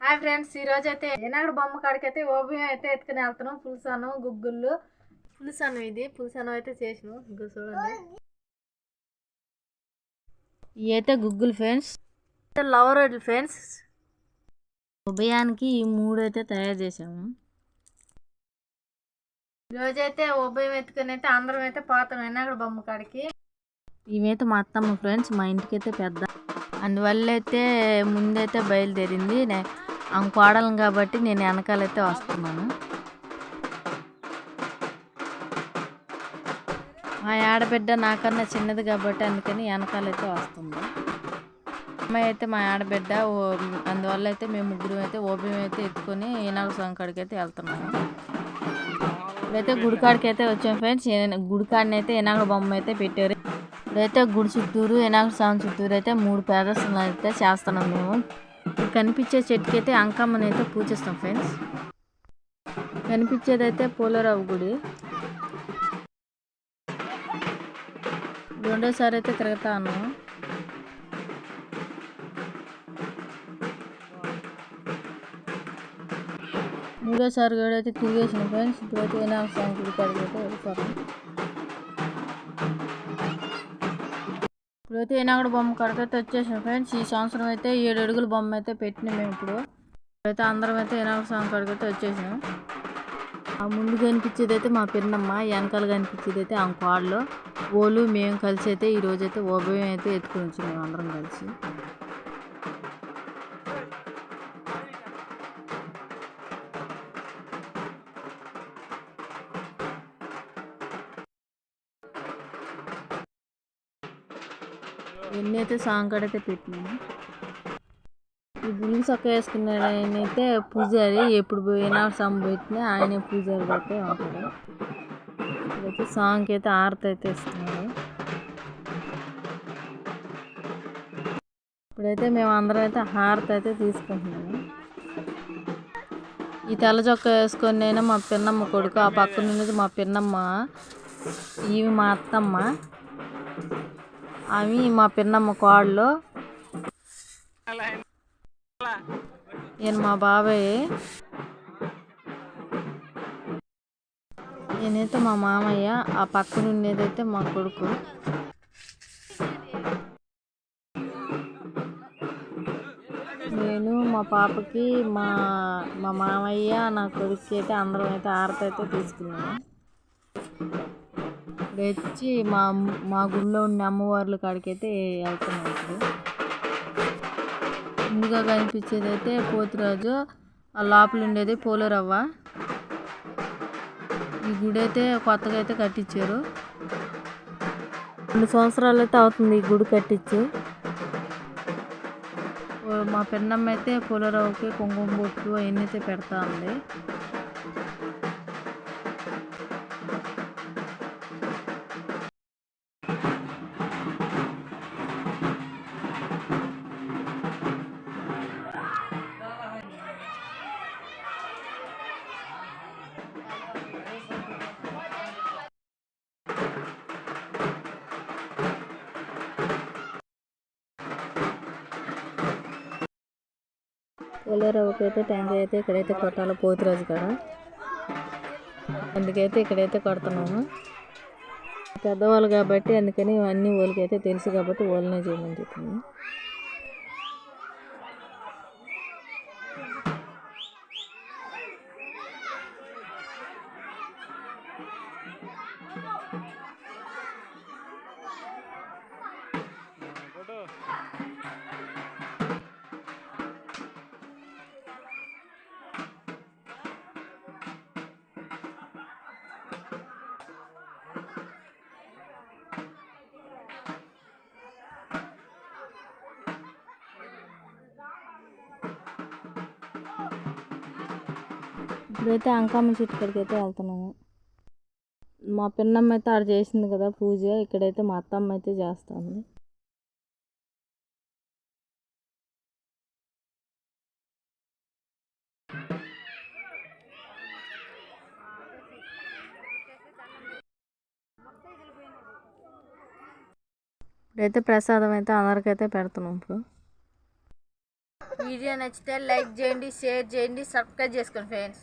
Hi friends, ఈరోజు అయితే ఏనాడు బొమ్మ కాడికైతే ఓబియం అయితే ఎత్తుకుని వెళ్తున్నాం. పులుసాను గుగ్గుళ్ళు పులుసాను అయితే చేసినాం. చూడండి, ఇవి అయితే గుగ్గులు ఫ్రెండ్స్, లవర్ రోడ్లు ఫ్రెండ్స్. ఉభయానికి ఈ మూడు అయితే తయారు చేసాము. ఈరోజైతే ఉభయం ఎత్తుకుని అయితే అందరం అయితే పోతాం ఏనాడు బొమ్మ కాడికి. ఇవైతే మా అత్తమ్మ ఫ్రెండ్స్, మా ఇంటికైతే పెద్ద, అందువల్ల అయితే ముందైతే బయలుదేరింది. ఆమె కోడలను కాబట్టి నేను వెనకాలైతే వస్తున్నాను. మా ఆడబిడ్డ నాకన్నా చిన్నది కాబట్టి అందుకని వెనకాలైతే వస్తుంది. అమ్మాయి అయితే మా ఆడబిడ్డ, అందువల్ల అయితే మేము ముగ్గురు అయితే ఓబియం అయితే ఎత్తుకొని ఏనాడు స్వామి కాడికి అయితే వెళ్తున్నాము. ఇప్పుడైతే గుడికాడికి అయితే వచ్చాం ఫ్రెండ్స్. గుడికాడిని అయితే ఏనాడు బొమ్మ అయితే పెట్టారు. ఇప్పుడైతే గుడి చుట్టూరు ఏనాడు స్వామి చుట్టూరు అయితే 3 ప్రదర్శనలు అయితే చేస్తున్నాం మేము. కనిపించే చెట్టుకి అయితే అంకమ్మని అయితే పూజిస్తాం ఫ్రెండ్స్. కనిపించేదైతే పోలేరావు గుడి. రెండోసారి అయితే తిరుగుతా ఉన్నాము. మూడోసారి కూడా అయితే తిరిగేసాం ఫ్రెండ్స్. ఇప్పుడైతే వినాయక స్వామి గుడి కాడికి అయితే వెళ్ళిపోతాం. ఇప్పుడైతే వినాయకుడు బొమ్మ కాడికి అయితే వచ్చేసాం ఫ్రెండ్స్. ఈ సంవత్సరం అయితే 7 అడుగుల బొమ్మ అయితే పెట్టినాం మేము. ఇప్పుడైతే అందరం అయితే వినాయక స్వామి కాడికి అయితే వచ్చేసాం. ఆ ముందు కనిపించేది అయితే మా పిన్నమ్మ, వెనకాల కనిపించేది అయితే ఆమె కోడలు. ఓలు మేము కలిసి అయితే ఈరోజు అయితే ఓబయం అయితే ఎత్తుకుని వచ్చి మేము అందరం కలిసి. ఎన్ని అయితే సాంకాడైతే పెట్టినాము. ఈ గుళ్ళు చక్క వేసుకున్నాడు ఆయన అయితే పూజారి. ఎప్పుడు పోయినా స్వామి పెట్టినా ఆయనే పూజారి అయితే ఉంటాడు. ఇప్పుడైతే సాంగ్కి అయితే ఆరతి అయితే ఇస్తున్నాడు. ఇప్పుడైతే మేము అందరం అయితే హారతి అయితే తీసుకుంటున్నాము. ఈ తెల్ల చొక్క వేసుకొని అయినా మా పిన్నమ్మ కొడుకు, ఆ పక్కన ఉన్నది మా పిన్నమ్మ, ఇవి మా అత్తమ్మ, అవి మా పిన్నమ్మ కోడలు, ఈయన మా బాబాయ్, ఈయనైతే మా మామయ్య, ఆ పక్కన ఉండేదైతే మా కొడుకు. నేను మా పాపకి మా మామయ్య నా కొడుకు అయితే అందరం అయితే ఆరతి అయితే తీసుకున్నాము. వచ్చి మా గుళ్ళో ఉన్న అమ్మవార్ల కాడికి అయితే వెళ్తున్నాం. ఇప్పుడు ముందుగా కనిపించేది అయితే పోతురాజు, ఆ లోపల ఉండేది పోలేరవ్వ. ఈ గుడి అయితే కొత్తగా అయితే కట్టించారు. 2 సంవత్సరాలు అయితే అవుతుంది ఈ గుడి కట్టించి. మా పెన్నమ్మ అయితే పోలేరవ్వకి కుంకుమ బొట్లు అవన్నీ అయితే పెడతా ఉంది. పోలేరవ్వకి అయితే టెంకాయ అయితే ఇక్కడైతే కొట్టాలి పోతురాజు కాడ. అందుకైతే ఇక్కడైతే కొడుతున్నాము. పెద్దవాళ్ళు కాబట్టి అందుకని అన్ని వాళ్ళకైతే తెలుసు కాబట్టి వాళ్ళనే చేయమని చెప్పింది. ఇప్పుడైతే అంకమ్మ చెట్టు కాడికి అయితే వెళ్తున్నాము. మా పిన్నమ్మ అయితే ఆడ చేసింది కదా పూజ, ఇక్కడైతే మా అత్తమ్మ అయితే చేస్తుంది. ఇప్పుడైతే ప్రసాదం అయితే అందరికైతే పెడుతున్నాం. ఇప్పుడు వీడియో నచ్చితే లైక్ చేయండి, షేర్ చేయండి, సబ్స్క్రైబ్ చేసుకోండి ఫ్రెండ్స్.